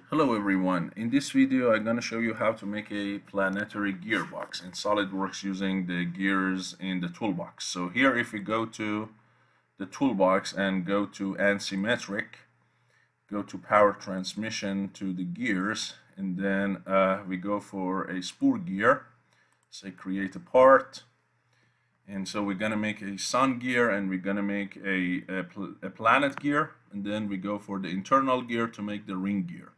Hello everyone, in this video I'm going to show you how to make a planetary gearbox in SolidWorks using the gears in the toolbox. So here if we go to the toolbox and go to Asymmetric, go to Power Transmission to the gears, and then we go for a spur gear, say create a part, and so we're going to make a sun gear and we're going to make a planet gear, and then we go for the internal gear to make the ring gear.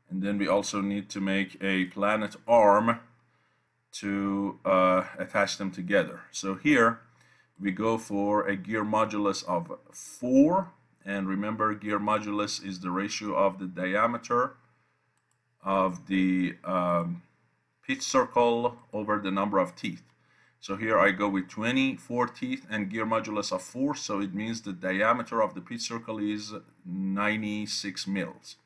And then we also need to make a planet arm to attach them together. So here we go for a gear modulus of 4. And remember, gear modulus is the ratio of the diameter of the pitch circle over the number of teeth. So here I go with 24 teeth and gear modulus of 4. So it means the diameter of the pitch circle is 96 mils.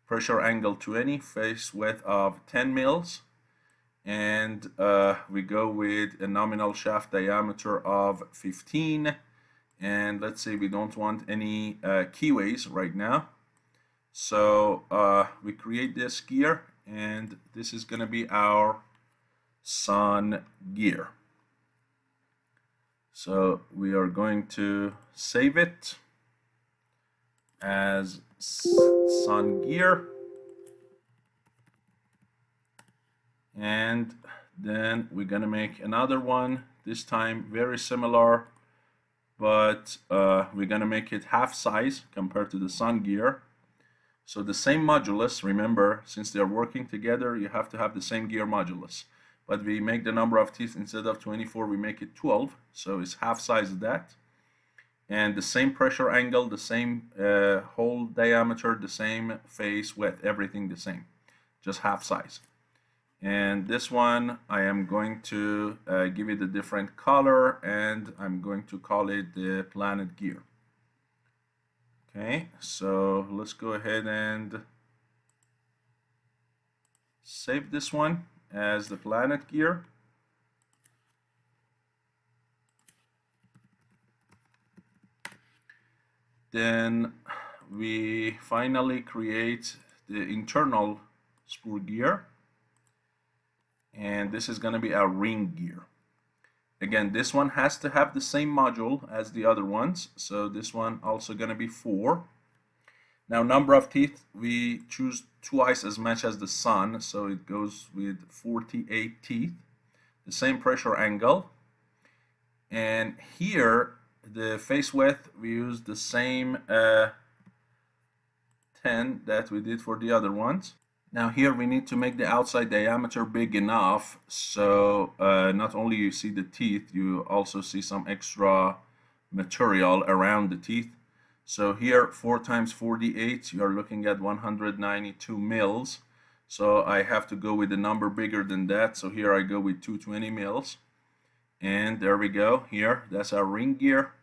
Pressure angle 20, face width of 10 mils, and we go with a nominal shaft diameter of 15, and let's say we don't want any keyways right now, so we create this gear, and this is going to be our sun gear. So we are going to save it as sun gear, and then we're gonna make another one, this time very similar, but we're gonna make it half size compared to the sun gear. So the same modulus, remember, since they're working together you have to have the same gear modulus, but we make the number of teeth, instead of 24 we make it 12, so it's half size of that. And the same pressure angle, the same hole diameter, the same face width, everything the same, just half size. And this one I am going to give it a different color, and I'm going to call it the planet gear. Okay, so let's go ahead and save this one as the planet gear. Then we finally create the internal spur gear, and this is going to be our ring gear. Again, this one has to have the same module as the other ones, so this one also going to be 4. Now number of teeth, we choose twice as much as the sun, so it goes with 48 teeth, the same pressure angle, and here the face width, we use the same 10 that we did for the other ones. Now here we need to make the outside diameter big enough so not only you see the teeth, you also see some extra material around the teeth. So here 4 times 48, you're looking at 192 mils. So I have to go with a number bigger than that. So here I go with 220 mils. And there we go. Here, that's our ring gear.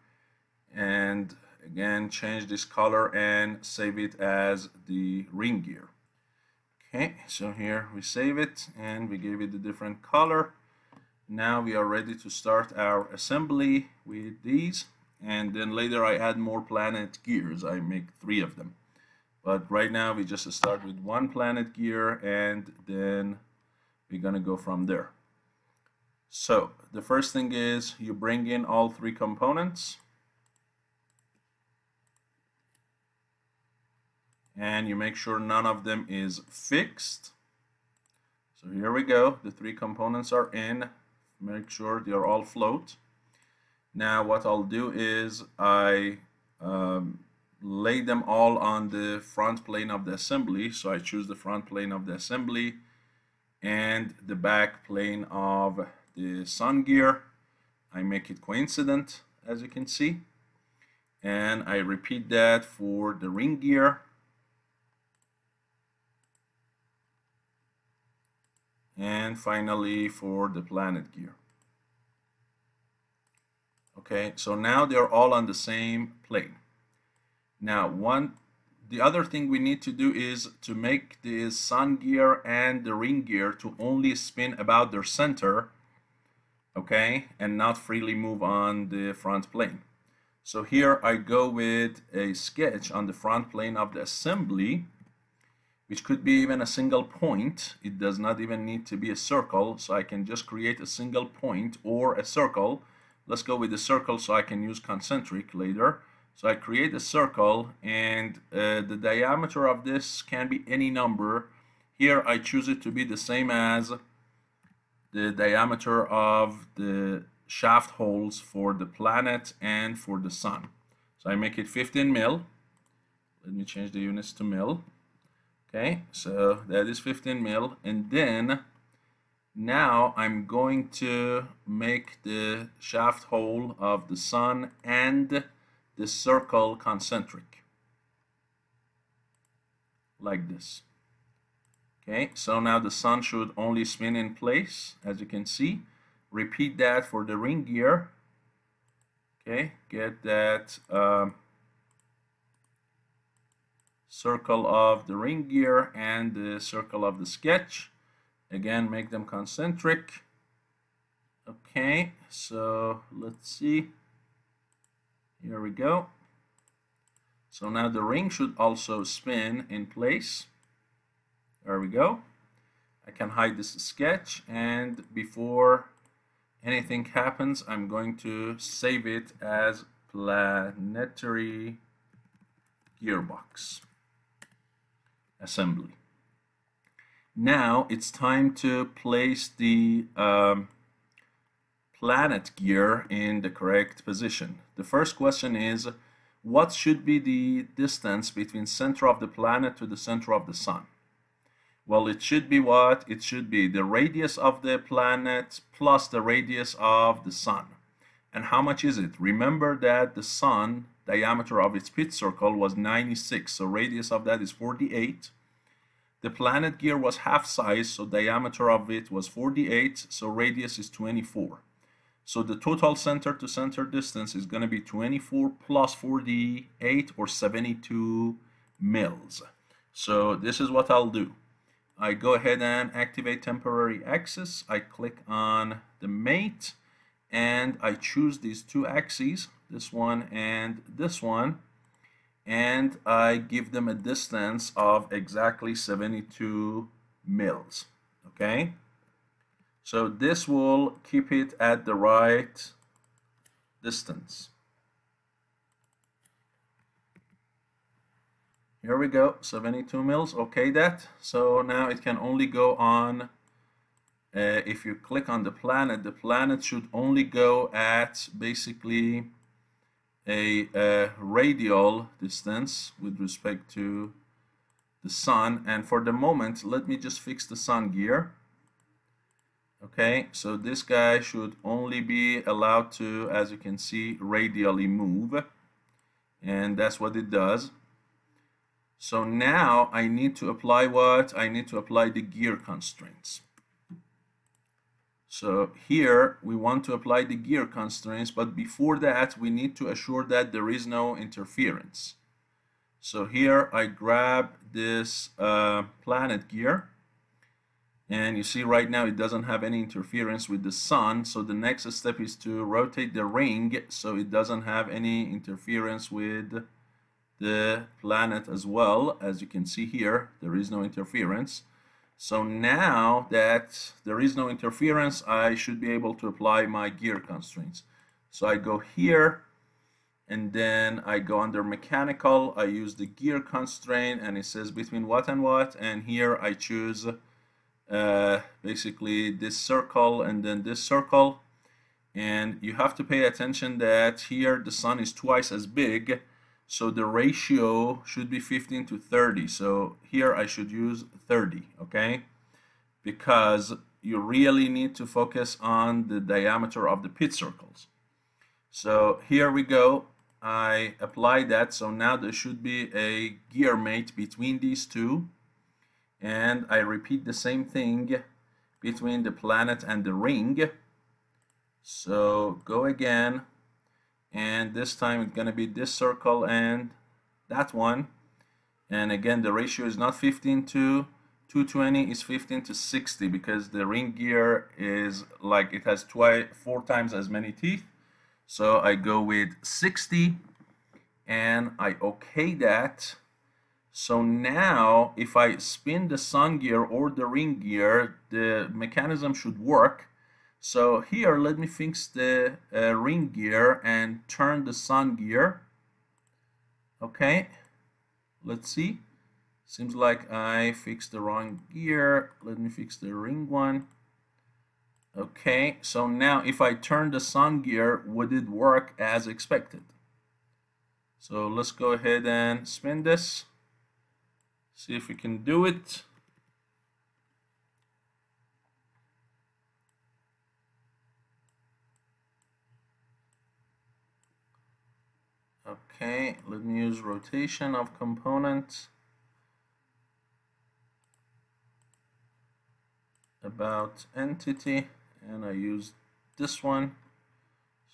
And again, change this color and save it as the ring gear. Okay, so here we save it and we gave it a different color. Now we are ready to start our assembly with these, and then later I add more planet gears. I make 3 of them, but right now we just start with 1 planet gear, and then we're gonna go from there. So the first thing is you bring in all 3 components, and you make sure none of them is fixed. So here we go, the 3 components are in, make sure they are all float. Now what I'll do is I lay them all on the front plane of the assembly, so I choose the front plane of the assembly and the back plane of the sun gear. I make it coincident, as you can see, and I repeat that for the ring gear, and finally for the planet gear. Okay, so now they're all on the same plane. Now the other thing we need to do is to make the sun gear and the ring gear to only spin about their center, okay, and not freely move on the front plane. So here I go with a sketch on the front plane of the assembly, which could be even a single point. It does not even need to be a circle, so I can just create a single point or a circle. Let's go with the circle so I can use concentric later. So I create a circle, and the diameter of this can be any number. Here I choose it to be the same as the diameter of the shaft holes for the planet and for the sun. So I make it 15 mil. Let me change the units to mil. Okay, so that is 15 mil, and then now I'm going to make the shaft hole of the sun and the circle concentric, like this. Okay, so now the sun should only spin in place, as you can see. Repeat that for the ring gear. Okay, get that circle of the ring gear and the circle of the sketch. Again, make them concentric. Okay, so let's see. Here we go. So now the ring should also spin in place. There we go. I can hide this sketch, and before anything happens, I'm going to save it as Planetary Gear-Box assembly. Now it's time to place the planet gear in the correct position. The first question is, what should be the distance between center of the planet to the center of the sun? Well, it should be what? It should be the radius of the planet plus the radius of the sun. And how much is it? Remember that the sun diameter of its pitch circle was 96, so radius of that is 48. The planet gear was half size, so diameter of it was 48, so radius is 24. So the total center to center distance is going to be 24 plus 48, or 72 mils. So this is what I'll do. I go ahead and activate temporary axis. I click on the mate, and I choose these two axes, this one and this one, and I give them a distance of exactly 72 mils. Okay, so this will keep it at the right distance. Here we go, 72 mils. Okay, that. So now it can only go on, if you click on the planet should only go at basically a radial distance with respect to the sun. And for the moment, let me just fix the sun gear. Okay, so this guy should only be allowed to, as you can see, radially move, and that's what it does. So now I need to apply what? I need to apply the gear constraints. So here we want to apply the gear constraints, but before that we need to assure that there is no interference. So here I grab this planet gear, and you see right now it doesn't have any interference with the sun. So the next step is to rotate the ring so it doesn't have any interference with the planet as well. As you can see here, there is no interference. So now that there is no interference, I should be able to apply my gear constraints. So I go here, and then I go under mechanical. I use the gear constraint, and it says between what and what, and here I choose basically this circle and then this circle. And you have to pay attention that here the sun is twice as big, so the ratio should be 15 to 30. So here I should use 30, okay? Because you really need to focus on the diameter of the pitch circles. So here we go. I apply that. So now there should be a gear mate between these two. And I repeat the same thing between the planet and the ring. So go again. And this time it's going to be this circle and that one. And again, the ratio is not 15 to 220, it's 15 to 60, because the ring gear is like, it has 4 times as many teeth. So I go with 60 and I OK that. So now if I spin the sun gear or the ring gear, the mechanism should work. So here, let me fix the ring gear and turn the sun gear. Okay, let's see. Seems like I fixed the wrong gear. Let me fix the ring one. Okay, so now if I turn the sun gear, would it work as expected? So let's go ahead and spin this. See if we can do it. Okay, let me use rotation of components. About entity, and I use this one.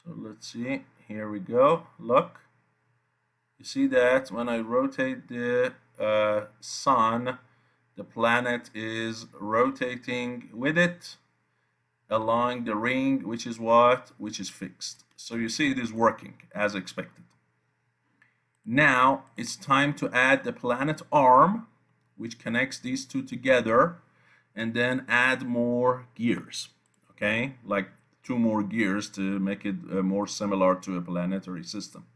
So let's see, here we go. Look, you see that when I rotate the sun, the planet is rotating with it along the ring, which is what? Which is fixed. So you see it is working as expected. Now it's time to add the planet arm, which connects these two together, and then add more gears. Okay, like 2 more gears to make it more similar to a planetary system.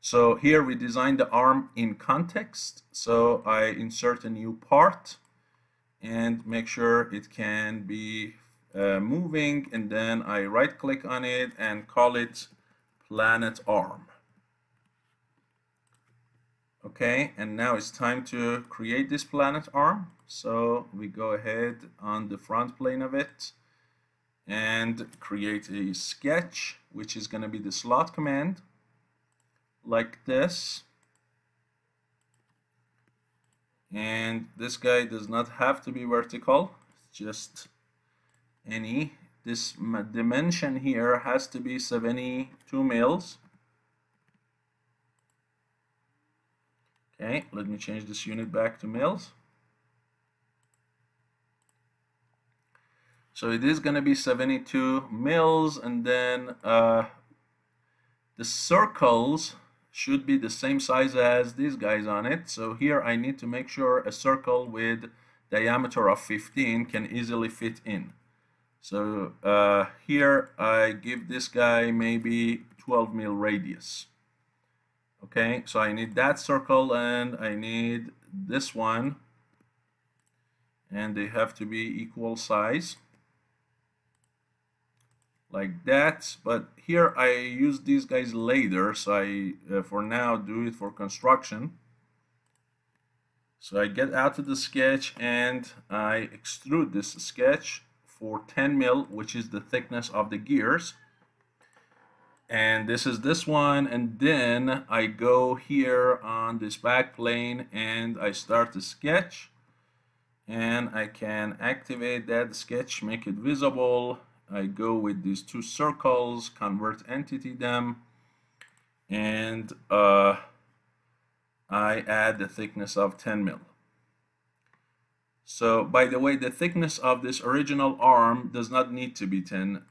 So here we design the arm in context. So I insert a new part and make sure it can be moving, and then I right click on it and call it planet arm. Okay, and now it's time to create this planet arm. So we go ahead on the front plane of it and create a sketch, which is going to be the slot command, like this. And this guy does not have to be vertical, just any. This dimension here has to be 72 mils. Okay, let me change this unit back to mils. So it is going to be 72 mils, and then the circles should be the same size as these guys on it. So here I need to make sure a circle with diameter of 15 can easily fit in. So here I give this guy maybe 12 mil radius. Okay, so I need that circle and I need this one, and they have to be equal size, like that. But here I use these guys later, so I for now do it for construction. So I get out of the sketch and I extrude this sketch for 10 mil, which is the thickness of the gears. And this is this one, and then I go here on this back plane and I start the sketch, and I can activate that sketch, make it visible. I go with these 2 circles, convert entity them, and I add the thickness of 10 mil. So by the way, the thickness of this original arm does not need to be 10.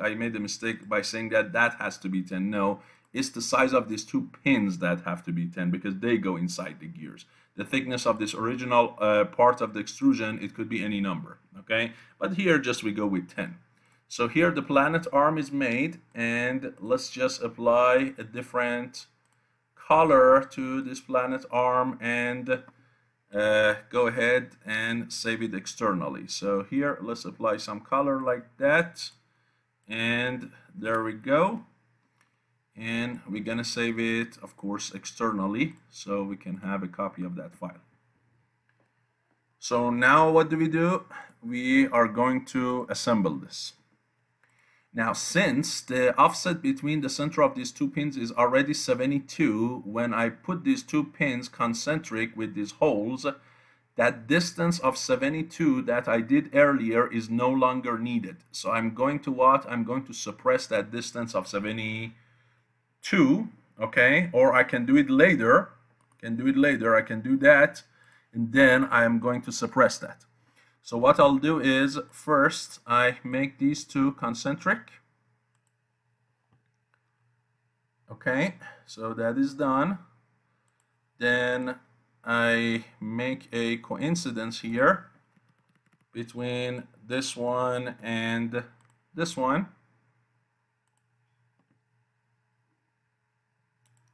I made a mistake by saying that that has to be 10. No, it's the size of these 2 pins that have to be 10, because they go inside the gears. The thickness of this original part of the extrusion, it could be any number, okay? But here just we go with 10. So here the planet arm is made, and let's just apply a different color to this planet arm and go ahead and save it externally. So here let's apply some color like that. And there we go, and we're gonna save it, of course, externally, so we can have a copy of that file. So now what do? We are going to assemble this. Now, since the offset between the center of these 2 pins is already 72, when I put these 2 pins concentric with these holes, that distance of 72 that I did earlier is no longer needed. So I'm going to what? I'm going to suppress that distance of 72, okay? Or I can do it later. I can do that, and then I am going to suppress that. So what I'll do is, first I make these 2 concentric. Okay, so that is done. Then I make a coincidence here between this one and this one,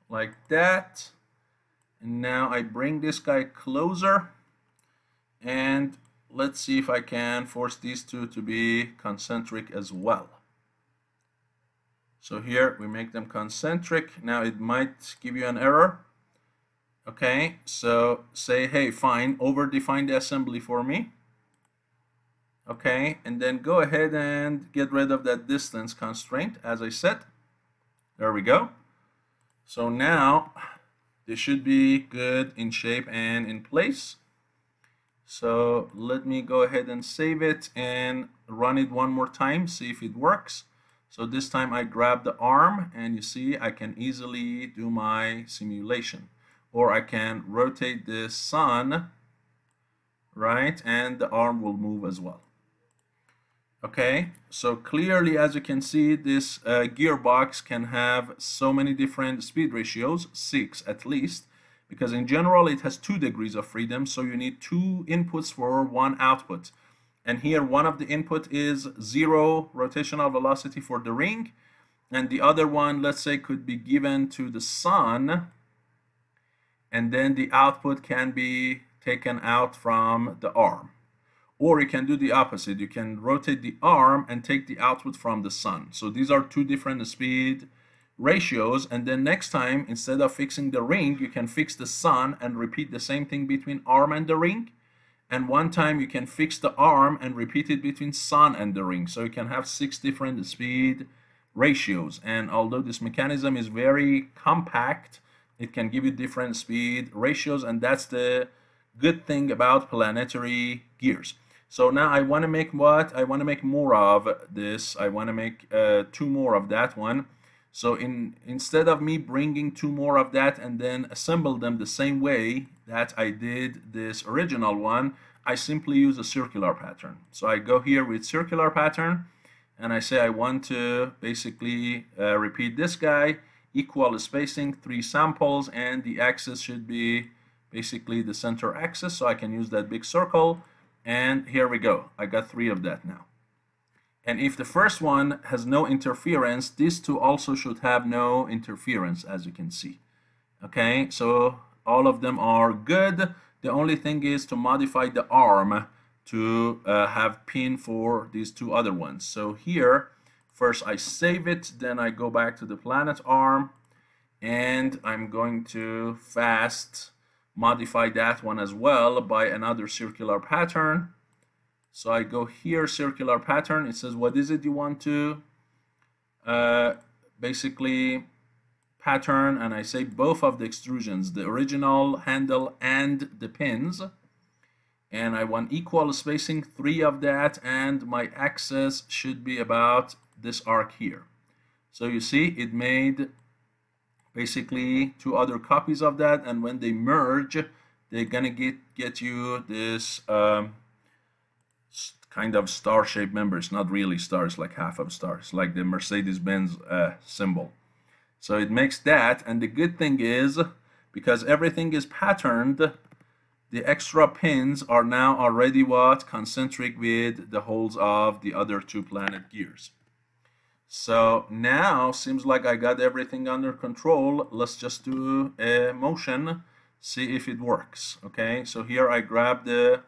like that. And now I bring this guy closer, and let's see if I can force these two to be concentric as well. So here we make them concentric. Now it might give you an error. Okay, so say, hey, fine, over-define the assembly for me. Okay, and then go ahead and get rid of that distance constraint, as I said. There we go. So now they should be good in shape and in place. So let me go ahead and save it and run it one more time, see if it works. So this time I grab the arm, and you see I can easily do my simulation. Or I can rotate the sun, right, and the arm will move as well. Okay, so clearly, as you can see, this gearbox can have so many different speed ratios, 6 at least, because in general it has 2 degrees of freedom, so you need 2 inputs for 1 output. And here one of the input is 0 rotational velocity for the ring, and the other one, let's say, could be given to the sun, and then the output can be taken out from the arm. Or you can do the opposite. You can rotate the arm and take the output from the sun. So these are 2 different speed ratios, and then next time, instead of fixing the ring, you can fix the sun and repeat the same thing between arm and the ring. And one time you can fix the arm and repeat it between sun and the ring. So you can have 6 different speed ratios. And although this mechanism is very compact, it can give you different speed ratios, and that's the good thing about planetary gears. So now I want to make what? I want to make more of this. I want to make 2 more of that one. So instead of me bringing 2 more of that and then assemble them the same way that I did this original one, I simply use a circular pattern. So I go here with circular pattern, and I say I want to basically repeat this guy, equal spacing, 3 samples, and the axis should be basically the center axis, so I can use that big circle. And here we go, I got 3 of that now. And if the first one has no interference, these 2 also should have no interference, as you can see. Okay, so all of them are good. The only thing is to modify the arm to have pin for these 2 other ones. So here, first I save it, then I go back to the planet arm, and I'm going to fast modify that one as well by another circular pattern. So I go here, circular pattern. It says, what is it you want to basically pattern? And I say both of the extrusions, the original handle and the pins. And I want equal spacing, 3 of that, and my axis should be about this arc here. So you see, it made basically 2 other copies of that, and when they merge, they're gonna get you this kind of star-shaped member. It's not really stars, like half of stars, like the Mercedes-Benz symbol. So it makes that, and the good thing is, because everything is patterned, the extra pins are now already what? Concentric with the holes of the other 2 planet gears. So now seems like I got everything under control. Let's just do a motion, see if it works. Okay, so here I grab the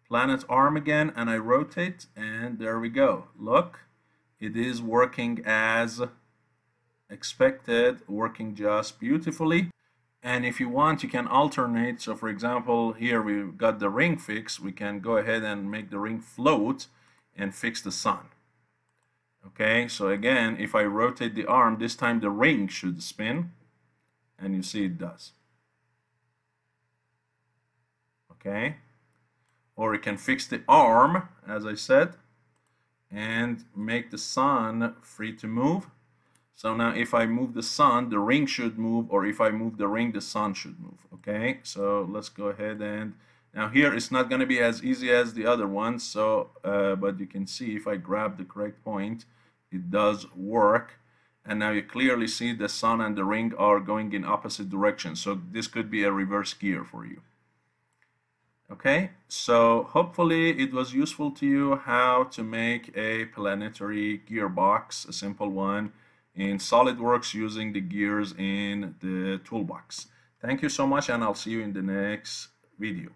planet arm again and I rotate, and there we go. Look, it is working as expected, working just beautifully. And if you want, you can alternate. So for example, here we've got the ring fixed. We can go ahead and make the ring float and fix the sun. Okay, so again, if I rotate the arm, this time the ring should spin, and you see it does. Okay, or you can fix the arm, as I said, and make the sun free to move. So now if I move the sun, the ring should move, or if I move the ring, the sun should move. Okay, so let's go ahead, and now here it's not going to be as easy as the other ones, so but you can see if I grab the correct point, it does work. And now you clearly see the sun and the ring are going in opposite directions, so this could be a reverse gear for you. Okay, so hopefully it was useful to you how to make a planetary gearbox, a simple one, in SolidWorks using the gears in the toolbox. Thank you so much, and I'll see you in the next video.